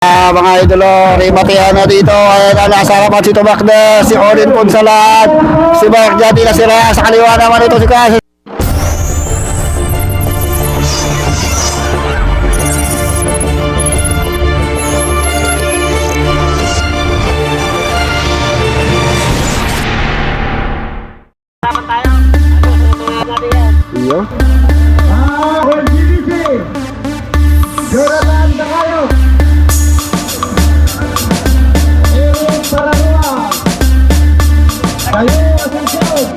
Mga idolo, Rimatian na dito. Nasa harapan si Tumakde, si Olin Punsalan, si Mark Jati na sila. Sa kaliwa naman ito si Kasi. Iyo. Jonathan Dacayo. Eric Pararua. Kayo Asuncion.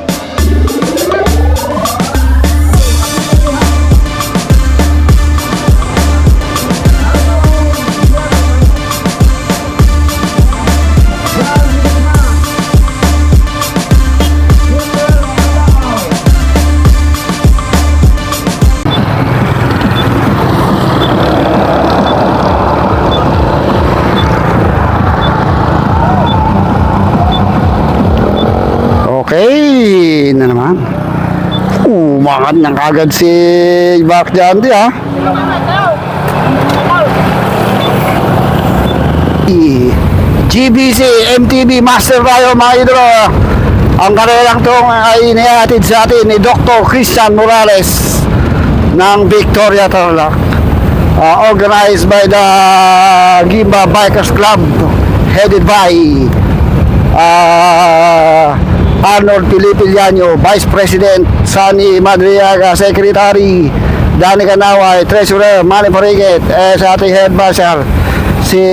Okay, na naman. Umangat ng kagad si Mark Jati ha. GBC MTB Master tayo mga idolo. Ang kanilang tong ay inihatid sa atin ni Dr. Christian Morales ng Victoria Tarlac, organized by the Gimba Bikers Club, headed by Arnold Pilipiliano, Vice President Sunny Madriaga, Secretary Danny Canaway, Treasurer Manny Pariget, sa ating Head Marshal si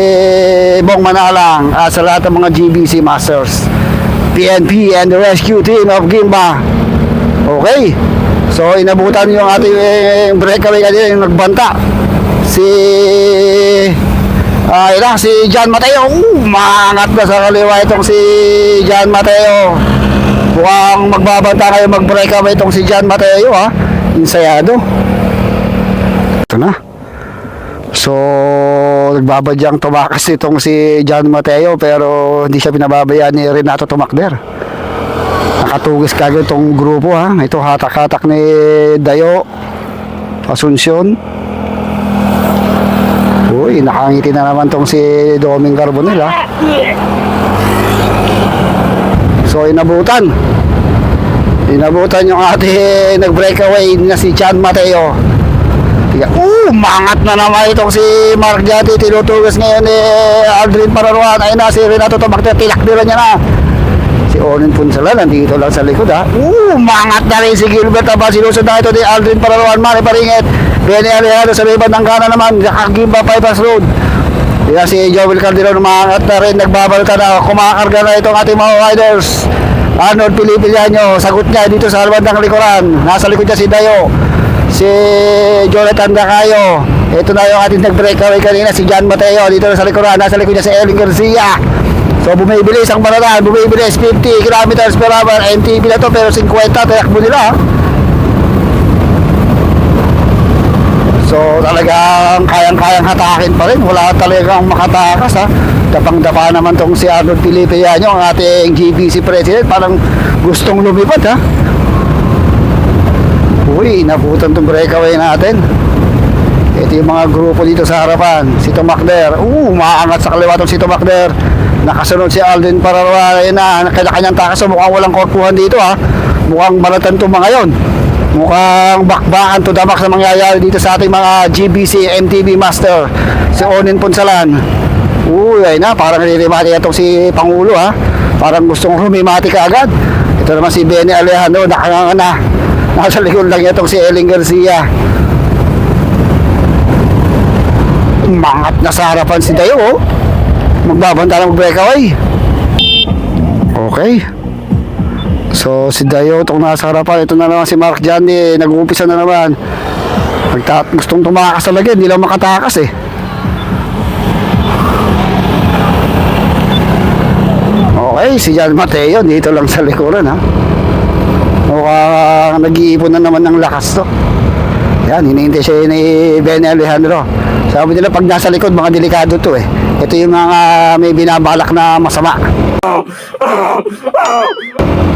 Bong Manalang, sa lahat ng mga GBC Masters, PNP and the rescue team of Gimba. Okay, so inabutan yung ating breakaway kanina, yung nagbanta si si John Mateo. Maangat na sa kaliwa itong si John Mateo. Mukhang magbabanta kayo, mag-breakaway itong si John Mateo ha. Insayado. Ito na. So nagbabadyang tumakas itong si John Mateo, pero hindi siya pinababayaan ni Renato Tumakder. Nakatugis kagad itong grupo ha. Ito hatak-hatak ni Dayo Asuncion. Uy, nakangiti na naman tong si Doming Carbonell ha. So inabutan yung ating nag-breakaway na si John Mateo. Mangat na naman itong si Mark Jati. Tinutugas ngayon ni Aldrin Pararuan. Ay na si Renato Tumakder, tilakdiran niya na. Si Olin Punsalan nandito lang sa likod ha. Mangat na rin si Gilbert Abad. Sinusunod na ito ni Aldrin Pararuan, Manny Paringet, Benny Alejandro sa libad ng kanan naman, Gimba Bypass Road. Kaya si Joel Calderon umangat na rin, nagbabalka na, kumakarga na itong ating mga riders. Arnold Pilipiliano, sagot niya dito sa halwad ng likuran. Nasa likod niya si Dayo, si Jonathan Dacayo. Ito na yung ating nag-breakaway kanina, si John Mateo dito sa likuran. Nasa likod niya si Elin Garcia. So bumibilis ang banalan, bumibilis 50 kilometers per hour. MTB na to, pero 50 takbo nila. So talagang kayang-kayang hatakin pa rin. Wala talagang makatakas ha. Dapang-dapa naman tong si Arnold Pilipiliano, ang ating GBC President. Parang gustong lumipad ha. Uy, nabutan tong breakaway natin. Ito yung mga grupo dito sa harapan. Si Tumakder, maangat sa kaliwa tong si Tumakder. Nakasunod si Aldrin Pararuan na kanya-kanyang takas. So mukhang walang korpuhan dito ha. Mukhang balatan itong mga yon. Mukhang bakbakan to the max na mangyayari dito sa ating mga GBC MTB Master. Si Olin Punsalan. Ay na, parang nilirimati itong si Pangulo ha. Parang gustong rumimati ka agad. Ito naman si Benny Alejandro, nakanganga na. Nasa likod lang itong si Elin Garcia. Mangat na sa harapan si Dayo. Magbabanta ng breakaway. Okay. So si Dayo itong nasa harapan. Ito na naman si Mark Jati, nag-uumpisa na naman. Gustong tumakas talaga, hindi lang makatakas eh. Okay, si John Mateo dito lang sa likuran ha. Mukhang nag-iipon na naman ng lakas to. Yan, hinihintay siya ni Benny Alejandro. Sabi nila pag nasa likod, mga delikado to eh. Ito yung mga may binabalak na masama.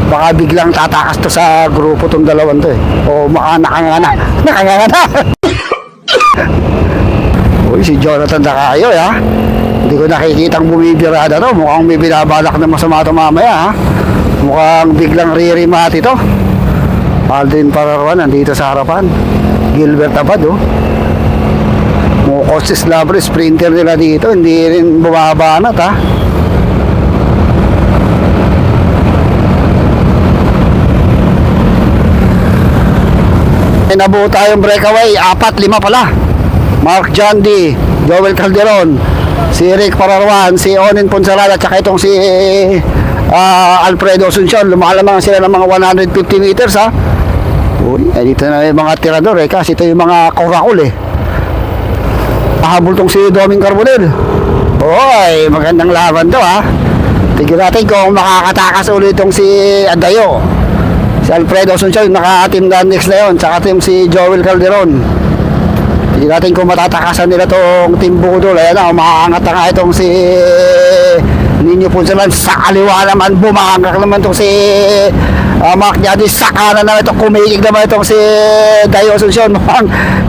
Baka biglang tatakas to sa grupo tong dalawan to eh. O nakangana. Uy, si Jonathan Dacayo ha. Hindi ko nakikitang bumibirada to. Mukhang may binabalak na masama to mamaya ha. Mukhang biglang ririmati to. Aldrin Pararuan nandito sa harapan. Gilbert Abad oh. Mukos Slabre, sprinter nila dito. Hindi rin bumabanat ha. Nabuo tayong breakaway, 4-5 pala. Mark Jandy, Joel Calderon, si Rick Pararuan, si Onin Ponsalada, tsaka itong si Alfredo Asuncion. Lumalamang sila ng mga 150 meters ha. Uy, dito na yung mga tirador kasi ito yung mga korakol Pahabol tong si Doming Carbonell. Uy, magandang laban to ha. Tignan natin kung makakatakas ulit itong si Adayo. Si Alfredo Asuncion, naka-team next na yun. Tsaka team si Joel Calderon. Hindi natin kung matatakasan nila itong team Budol. Ayan na, umaangat na nga itong si Nino Ponsalan. Sa kaliwa naman, bumangak naman itong si Mark Jandy. Sa kanan naman itong kumikig naman itong si Dayo Asuncion.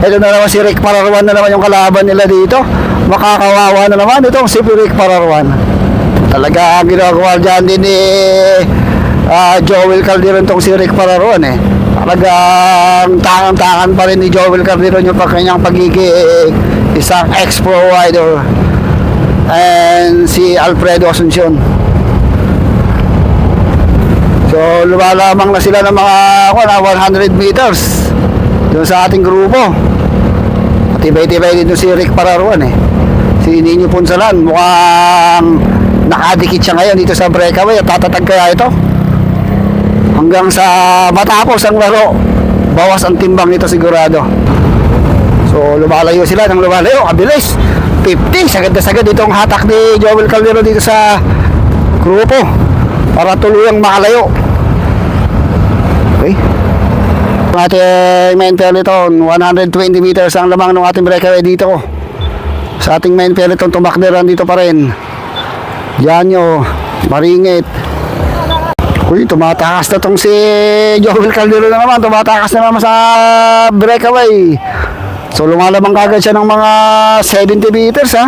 Ito na naman si Rick Pararuan na naman yung kalaban nila dito. Makakawawa na naman itong si Rick Pararuan. Talaga ang ginagawa dyan din ni Joel Calderon tong si Rick Pararuan Talagang tangan-tangan pa rin ni Joel Calderon yung kanyang pagiging isang ex-pro rider. And si Alfredo Asuncion. So lumalamang na sila ng mga 100 meters doon sa ating grupo. Tibay-tibay dito si Rick Pararuan Si Nino Ponsalan mukhang nakadikit siya ngayon dito sa breakaway. At tatatag kaya ito hanggang sa matapos ang laro, bawas ang timbang nito sigurado. So lumalayo sila ng lumalayo, kabilis 50, sagad na sagad itong hatak ni Joel Calderon dito sa grupo para tuluyang makalayo. Okay, ang ating main peloton, 120 meters ang lamang ng ating breakaway dito. Sa ating main peloton, tumakderan dito pa rin Janyo, Maringit. Uy, tumatakas na tong si Joel Calderon na naman. Tumatakas na naman sa breakaway. So lumalamang kagad siya ng mga 70 meters ha.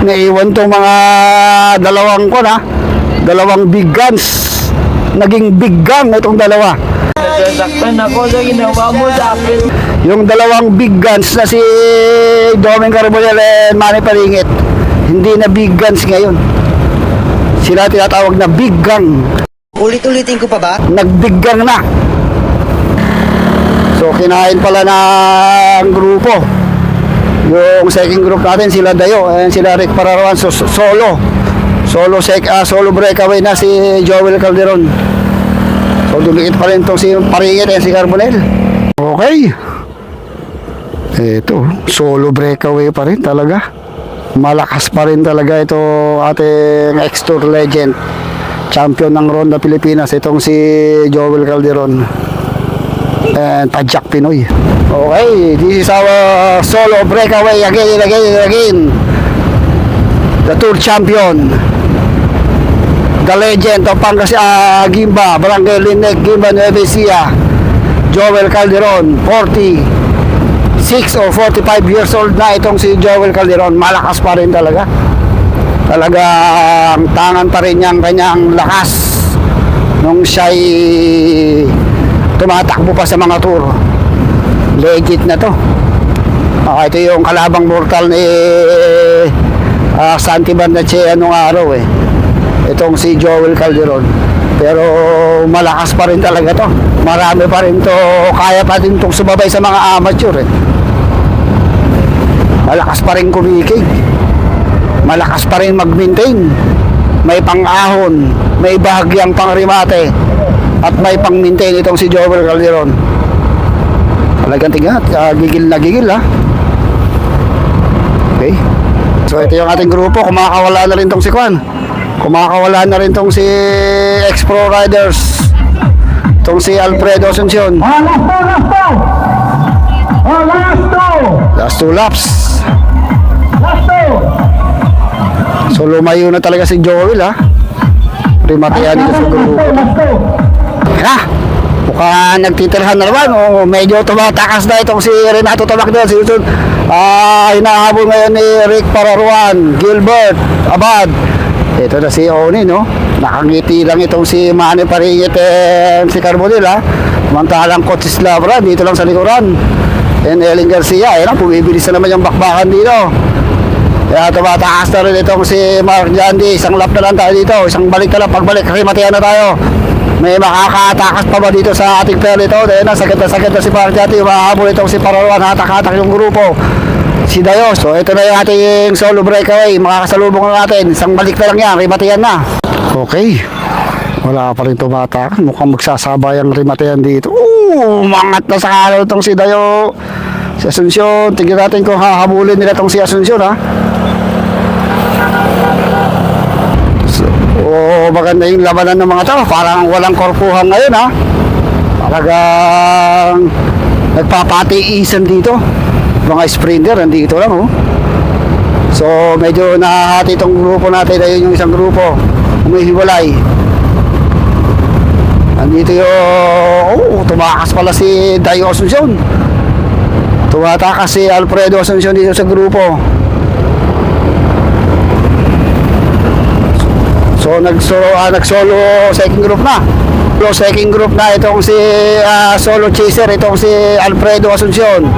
Naiwan tong mga dalawang big guns. Naging big gun itong dalawa. Nasasaktan ako sa ginawa mo sa akin. Yung dalawang big guns na si Doming Carbonell and Manny Paringit, hindi na big guns ngayon. Sila tinatawag na big gang. Ulit-ulitin ko pa ba? Nag-big gang na. So kinain pala ng grupo. Yung second group natin sila Dayo and sila Rick Pararuan. So solo breakaway na si Joel Calderon. So dumikit pa rin itong si Paringit and si Carbonell. Okay. Ito, solo breakaway pa rin talaga. Malakas pa rin talaga ito ating ex-tour legend, champion ng Ronda Pilipinas, itong si Joel Calderon and Padjak Pinoy. Okay, this is our solo breakaway again. The tour champion, the legend of Pangasinan, Gimba, Barangay Linek, Gimba, Nueva Ecija, Joel Calderon, 46 or 45 years old na itong si Joel Calderon. Malakas pa rin talaga. Talagang tangan pa rin niyang kanyang lakas nung siya'y tumatakbo pa sa mga tour. Legit na to. Ito yung kalabang mortal ni Santi Barnache anong araw itong si Joel Calderon. Pero malakas pa rin talaga to. Marami pa rin to. Kaya pa din itong sumabay sa mga amateur Malakas pa rin kumikig. Malakas pa rin mag-maintain. May pang-ahon, may bahagyang pang-rimate, at may pang-maintain itong si Joel Calderon. Talagang tingnan, gigil na gigil Okay. So ito yung ating grupo. Kumakawala na rin itong si Kwan. Kumakawala na rin itong si ex-pro riders. Itong si Alfredo Asuncion. Last two laps. So lumayo na talaga si Joel Rimatayan dito sa grupo. mukhang nagtitirhan na naman. Medyo tumatakas na itong si Renato Tabacdel. Sinusunod, hinahabol ngayon ni Rick Pararuan, Gilbert, Abad. Ito na si Oni, no? Nakangiti lang itong si Manny Paringit and si Carbonell, ha? Samantalang Coach Labra, dito lang sa likuran. And Ellen Garcia, ayun lang, pumibilis na naman yung bakbakan dito. Kaya tumatakas na rin itong si Mark Jandy. Isang lap na lang tayo dito. Isang balik na lang. Pagbalik, matiyan na tayo. May makakatakas pa ba dito sa ating pair ito? Dahil na sakit na si Mark Jandy. Mahabol itong si Pararuan. Hatak-hatak yung grupo. Si Dayo. So ito na yung ating solo breakaway. Makakasalubong na natin. Isang balik na lang yan. Matiyan na. Okay. Wala pa rin tumatakas. Mukhang magsasabay ang matiyan dito. Mangat na sa kalaw itong si Dayo. Si Asuncion. Tignan natin kung hahabulin nila itong si Asuncion, ha? Maganda yung labanan ng mga tao. Parang walang korpuhan ngayon, ha? Talagang nagpapatiisan dito. Mga sprinter, nandito lang, oh. So, medyo nahahati itong grupo natin. Ayun yung isang grupo. Umihiwalay. Nandito yung... tumakas pala si Dayo Asuncion. Tumatakas si Alfredo Asuncion dito sa grupo. So nag-solo second group na. So second group na itong si solo chaser, itong si Alfredo Asuncion.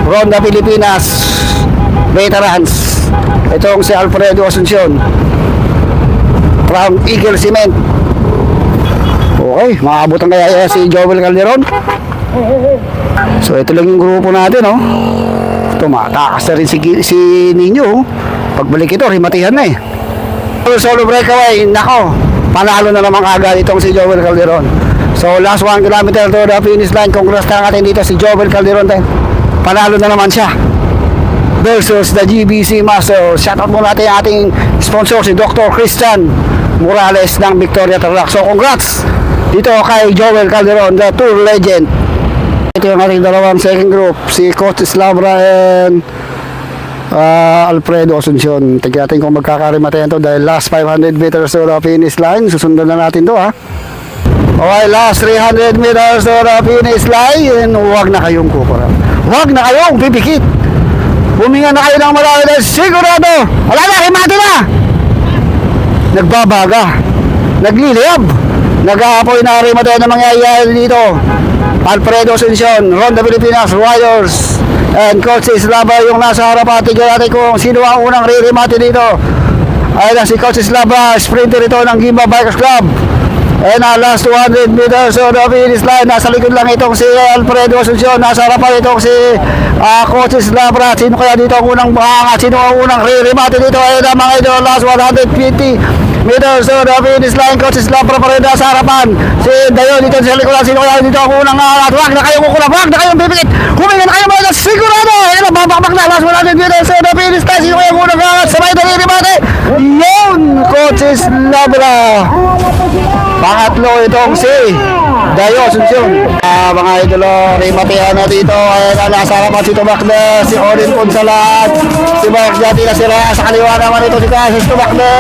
Ronda Pilipinas Veterans. Itong si Alfredo Asuncion from Eagle Cement. Okay, maabutan kaya si Joel Calderon. So ito lang yung grupo natin, oh. Tumatakas na rin si Nino. Pagbalik ito, rimatihan na eh. Solo breakaway, nako, panalo na naman agad itong si Joel Calderon. So last 1 kilometer to the finish line. Congrats na natin dito si Joel Calderon. Panalo na naman siya versus the GBC Master. Shoutout muna natin ating sponsor si Dr. Christian Morales ng Victoria Tarlac. So congrats dito kay Joel Calderon, the tour legend. Ito yung ating dalawang second group, si Coach Slabra and Alfredo Asuncion. Tignan natin kung magkakarimatayan to dahil last 500 meters to the finish line. Susundan na natin to, ha. Okay, last 300 meters to the finish line. Huwag na kayong kukura. Huwag na kayong pipikit. Huminga na kayo ng malayo dahil sigurado wala na, himati na. Nagbabaga, nagliliyab, nag-aapoy na rimatayan na mangyayari dito. Alfredo Asuncion, Ronda Pilipinas Warriors and Coach Slava yung nasa harapan. Tignan natin kung sino ang unang ririmati dito. Ayun si Coach Slava, sprinter ito ng Gimba Bikers Club. And last 200 meters on the finish line. Nasa likod lang itong si Alfredo Asuncion. Nasa harapan itong si Coach Slava. Sino kaya dito ang unang maangat? Sino ang unang ririmati dito? Ayun ang mga ito, last 150 meters on the finish line. Coach Slava pa rin nasa harapan. Si Dayo dito sa likod. Sino kaya dito ang unang angat? Huwag na kayong kukulang, huwag na kayong pipikit. Huminga na kayo mga sigurado. Ayun ang babakbak na last 100 meters on the finish line. Sino kaya ang unang angat? Sabay na ririmati. Yun, Coach Slava. Pangatlo itong si Dayo Asuncion. Mga idolo, rimatihan na dito. Ayan, nasa harapan si Tubakle, si Olin Ponsalat, si Mark Jati na sila. Sa kaliwa naman ito si Cassius Tubakle.